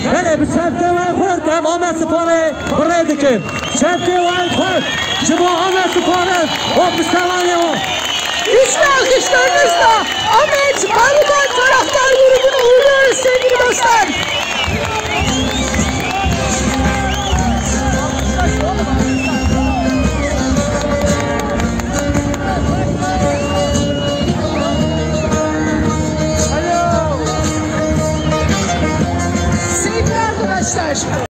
بله بچفته وای خورد هم آمد سپاره برای دکم چفته وای خورد شما آمد سپاره و بسلانی و İşte alkışlarınızla Ahmet Arıban taraftar grubunu uğurluyoruz sevgili dostlar. Sevgili arkadaşlar.